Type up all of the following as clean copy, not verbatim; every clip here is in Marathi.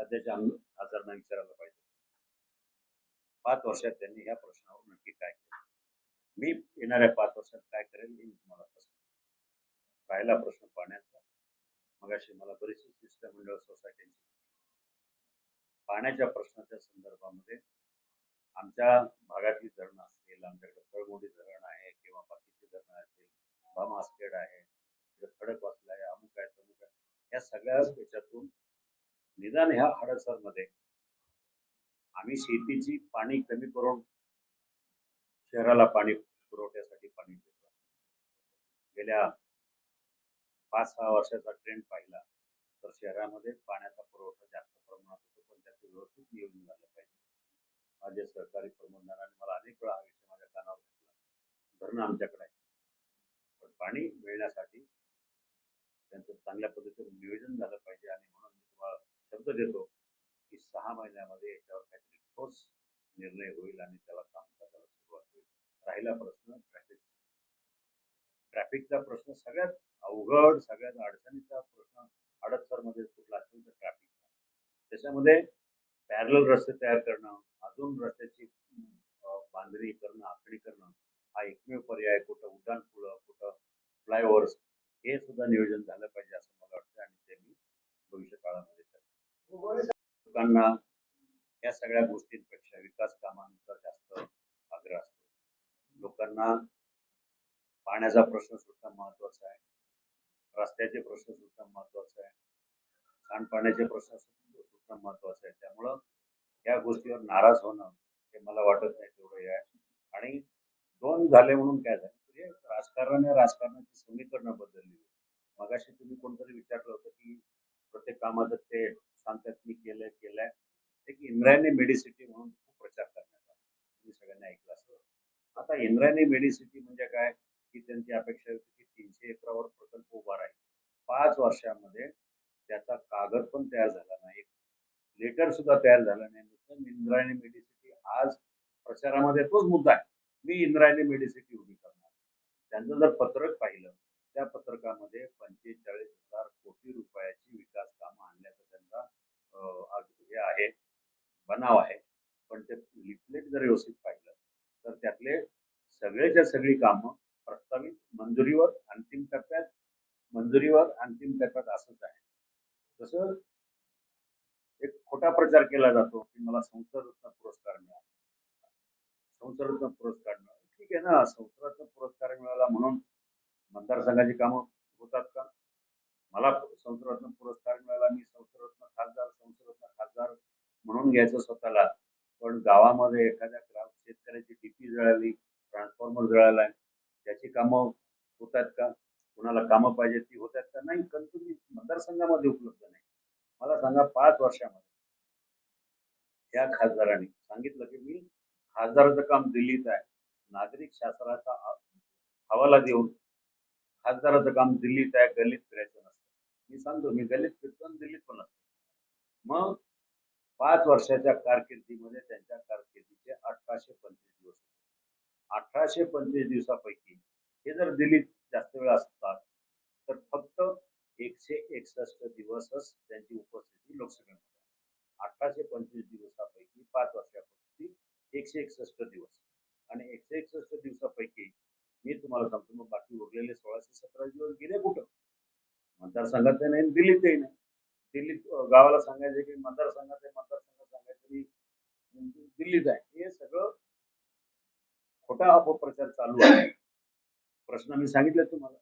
सध्याच्या खासदारांना विचारायला पाहिजे. 5 वर्षात त्यांनी ह्या प्रश्नावर नक्की काय केलं? मी येणाऱ्या 5 वर्षात काय करेल हे मी तुम्हाला सांगतो. पहिला प्रश्न पाण्याचा. मगाशी मला बरीचशी शिष्टमंडळ सोसायट्यांची पाण्याच्या प्रश्नाच्या संदर्भामध्ये आमच्या भागातली धरणं असतील, आमच्याकडे कळमोडी धरण आहे किंवा बाकीची धरणं असतील, भामासखेड आहे, खडकवासला आहे, अमुक आहे, तमुक आहे, या सगळ्या याच्यातून निदान ह्या हडसरमध्ये आम्ही शेतीची पाणी कमी करून शहराला पाणी पुरवठ्यासाठी पाणी देतो. गेल्या 5-6 वर्षाचा ट्रेंड पाहिला तर शहरामध्ये पाण्याचा पुरवठा जास्त प्रमाणात होतो, पण त्याचं व्यवस्थित नियोजन झालं पाहिजे. माझे सहकारी प्रबंधकांनी मला अनेक वेळा हा विषय माझ्या कानावर घेतला. धरणं आमच्याकडे आहे, पण पाणी मिळण्यासाठी त्यांचं चांगल्या पद्धतीने नियोजन झालं पाहिजे. आणि म्हणून मी तुम्हाला शब्द देतो की 6 महिन्यामध्ये याच्यावर काहीतरी ठोस निर्णय होईल आणि त्याला काम करायला सुरुवात होईल. राहिला प्रश्न ट्रॅफिकचा प्रश्न सगळ्यात अवघड, सगळ्यात अडचणीचा प्रश्न हडपसरमध्ये कुठला असेल तर ट्रॅफिकचा. त्याच्यामध्ये पॅरलल रस्ते तयार करणं, अजून रस्त्याची बांधणी करणं, आखणी करणं हा एकमेव पर्याय. कुठं उड्डाण पुलं, कुठं फ्लायओव्हर्स, हे सुद्धा नियोजन झालं पाहिजे असं मला वाटतं. आणि ते मी भविष्य काळामध्ये करेन. लोकांना या सगळ्या गोष्टींपेक्षा विकास कामांचा जास्त आग्रह असतो. लोकांना पाण्याचा प्रश्न सुद्धा महत्वाचा आहे, रस्त्याचे प्रश्न सुद्धा महत्वाचे आहे, सांडपाण्याचे प्रश्न सुद्धा महत्वाचे आहे. त्यामुळं या गोष्टीवर नाराज होणं हे मला वाटत नाही तेवढं आहे. आणि 2 झाले म्हणून काय झालं, म्हणजे राजकारणाची समीकरणं बदलली. मगाशी तुम्ही कोणतरी विचारलं होतं की प्रत्येक कामाचं ते सांगतात मी केलंय. एक इंद्रायणी मेडिसिटी म्हणून खूप प्रचार करण्यात आला, तुम्ही सगळ्यांनी ऐकलं असतं. आता इंद्रायणी मेडिसिटी म्हणजे काय की त्यांची अपेक्षा होती की 300 एकरावर प्रकल्प उभा राहील. 5 वर्षामध्ये त्याचा कागद पण तयार झाला नाही, लेटर सुद्धा तयार झालं नाही. नुसतं इंद्रायणी मेडिसिटी. आज प्रचारामध्ये तोच मुद्दा आहे, मी इंद्रायणी मेडिसिटी उभी करणार. त्यांचं जर पत्रक पाहिलं, त्या पत्रकामध्ये 45,000 कोटी रुपयाची विकास कामं आणण्याचा त्यांचा हे आहे, बनाव आहे. पण ते लिफलेट जर व्यवस्थित पाहिलं तर त्यातले सगळेच्या सगळी कामं प्रस्तावित अंतिम टप्प्यात असंच आहे. तसं एक खोटा प्रचार केला जातो की मला संसदरत्न पुरस्कार मिळाला. संसदरत्न पुरस्कार मिळाला, ठीक आहे ना, संसदरत्न पुरस्कार मिळाला म्हणून मतदारसंघाची कामं होतात का? मला संसदरत्न पुरस्कार मिळाला, मी संसदरत्न खासदार म्हणून घ्यायचं स्वतःला, पण गावामध्ये एखाद्या शेतकऱ्याची डीपी जळाली, ट्रान्सफॉर्मर जळालाय, त्याची कामं होतात का? कुणाला कामं पाहिजे ती होतात का? नाही, कारण तुम्ही मतदारसंघामध्ये उपलब्ध नाही. मला सांगा, 5 वर्षामध्ये या खासदारांनी सांगितलं की मी खासदाराचं काम दिल्लीत आहे, नागरिक शासनाचा हवाला देऊन खासदाराचं काम दिल्लीत आहे, गल्लीत फिरायचं नसतं. मी सांगतो, मी गल्लीत फिरतो आणि दिल्लीत पण असतो. मग 5 वर्षाच्या कारकिर्दीमध्ये त्यांच्या कारकिर्दीचे 1825 दिवस. 1825 दिवसापैकी हे जर दिल्लीत जास्त वेळ असतात तर फक्त 161 दिवसच त्यांची उपस्थिती लोकसभेमध्ये. 1825 दिवसापैकी 5 वर्षापैकी 161 दिवस. आणि 161 दिवसापैकी मी तुम्हाला सांगतो, मग बाकी उरलेले 1617 दिवस गेले कुठं? मतदारसंघात नाही, दिल्लीतही नाही. दिल्लीत गावाला सांगायचं की मतदारसंघात सांगायचं की दिल्लीत आहे. हे सगळं खोटा अपप्रचार चालू आहे. प्रश्न मी सांगितले तुम्हाला,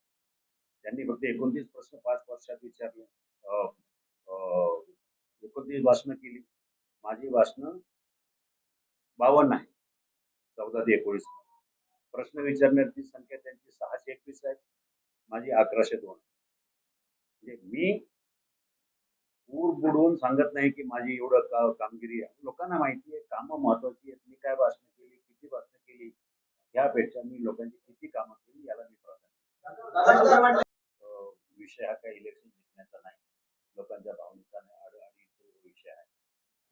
त्यांनी फक्त 29 प्रश्न 5 वर्षात विचारले, 29 भाषणं केली. माझी भाषणं 52 आहे, 14 ते 19. प्रश्न विचारण्याची संख्या त्यांची 621 आहे, माझी 1102. म्हणजे मी ऊर बुडवून सांगत नाही की माझी एवढं कामगिरी आहे. लोकांना माहिती आहे कामं महत्वाची आहेत. मी काय भाषण केली, किती भाषण केली, यापेक्षा मी लोकांची किती कामं केली याला मी प्राधान्य. विषय हा काही इलेक्शन जिंकण्याचा नाही, लोकांच्या भावनेचा आणि विषय आहे.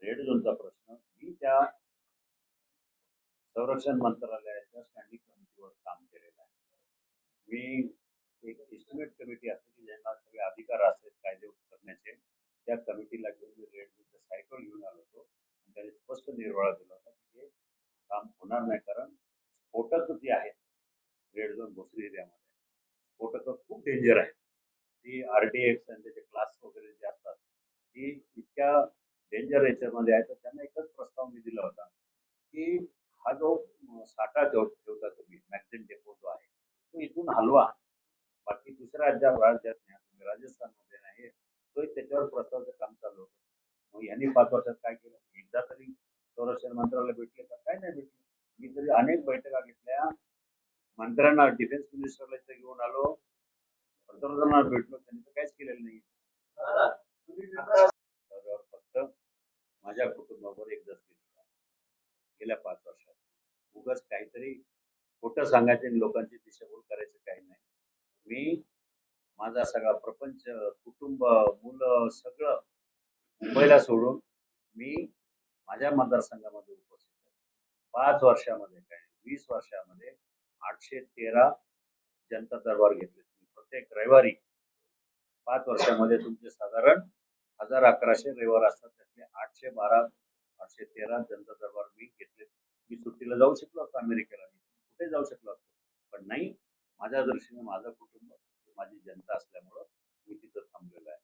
रेड झोनचा प्रश्न मी त्या संरक्षण मंत्रालयाच्या स्टँडिंग कमिटीवर काम केलेलं आहे. मी एक एस्टिमेट कमिटी असते की ज्यांना सगळे अधिकार असतात कायदे करण्याचे, त्या कमिटीला घेऊन मी रेड झोनच्या साईट वेळा दिला होता की हे काम होणार नाही, कारण स्फोटक जी आहेत रेड झोन भोसरी एरियामध्ये स्फोटक खूप डेंजर आहे. ती RDX आणि त्याचे क्लास वगैरे जे असतात ती इतक्या डेंजर याच्यामध्ये आहे. तर त्यांना एकच प्रस्ताव मी दिला होता की हा जो साठा ठेवता तुम्ही मॅक्झिन डेपो जो आहे तो इथून हलवा, बाकी दुसऱ्या राज्यात न्या, तुम्ही राजस्थानमध्ये नाही, तो त्याच्यावर प्रस्तावाचं काम चालू होतं. मग यांनी 5 वर्षात काय केलं? एकदा तरी संरक्षण मंत्र्याला भेटले का? काय नाही भेटले. मी तरी अनेक बैठका घेतल्या, मंत्र्यांना डिफेन्स मिनिस्टरला इथे घेऊन आलो, पंतप्रधानांना भेटलो, त्यांनी तर काहीच केलेलं नाही. तर फक्त माझ्या कुटुंबावर एक दस गेल्या 5 वर्षात उगाच काहीतरी खोटं सांगायचं आणि लोकांची दिशाभूल करायचं काही नाही. मी माझा सगळा प्रपंच, कुटुंब, मुलं सगळं मुंबईला सोडून मी माझ्या मतदारसंघामध्ये उपस्थित आहे. 5 वर्षामध्ये काय 20 वर्षामध्ये 813 जनता दरबार घेतले. प्रत्येक रविवारी 5 वर्षामध्ये तुमचे साधारण 1100 रविवार असतात, त्यातले 812 813 जनता दरबार मी घेतले. मी सुट्टीला जाऊ शकलो असतो अमेरिकेला, कुठे जाऊ शकलो असतो, पण नाही, माझ्या दृष्टीने माझं कुटुंब, माझी जनता असल्यामुळं मी तिथं थांबलेलो आहे.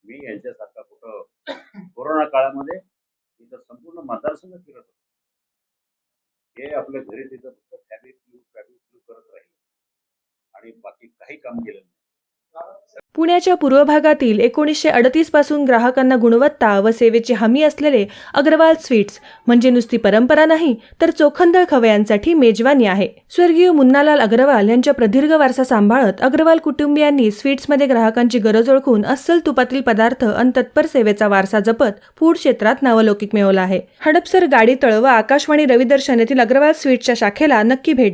मी यांच्यासारखा कुठं कोरोना काळामध्ये तिथं संपूर्ण मतदारसंघ फिरत होतो. हे आपल्या घरी तिथं फक्त फॅब्रिक फ्लू करत राहिले आणि बाकी काही काम केलं नाही. पुण्याच्या पूर्व भागातील 1938 पासून ग्राहकांना गुणवत्ता व सेवेची हमी असलेले अग्रवाल स्वीट्स म्हणजे नुसती परंपरा नाही, तर चोखंदळ खवयांसाठी मेजवानी आहे. स्वर्गीय मुन्नालाल अग्रवाल यांच्या प्रदीर्घ वारसा सांभाळत अग्रवाल कुटुंबियांनी स्वीट्समध्ये ग्राहकांची गरज ओळखून अस्सल तुपातील पदार्थ आणि तत्पर सेवेचा वारसा जपत फूड क्षेत्रात नावलौकिक मिळवला आहे. हडपसर, गाडीतळ व आकाशवाणी रविदर्शन येथील अग्रवाल स्वीट्सच्या शाखेला नक्की भेट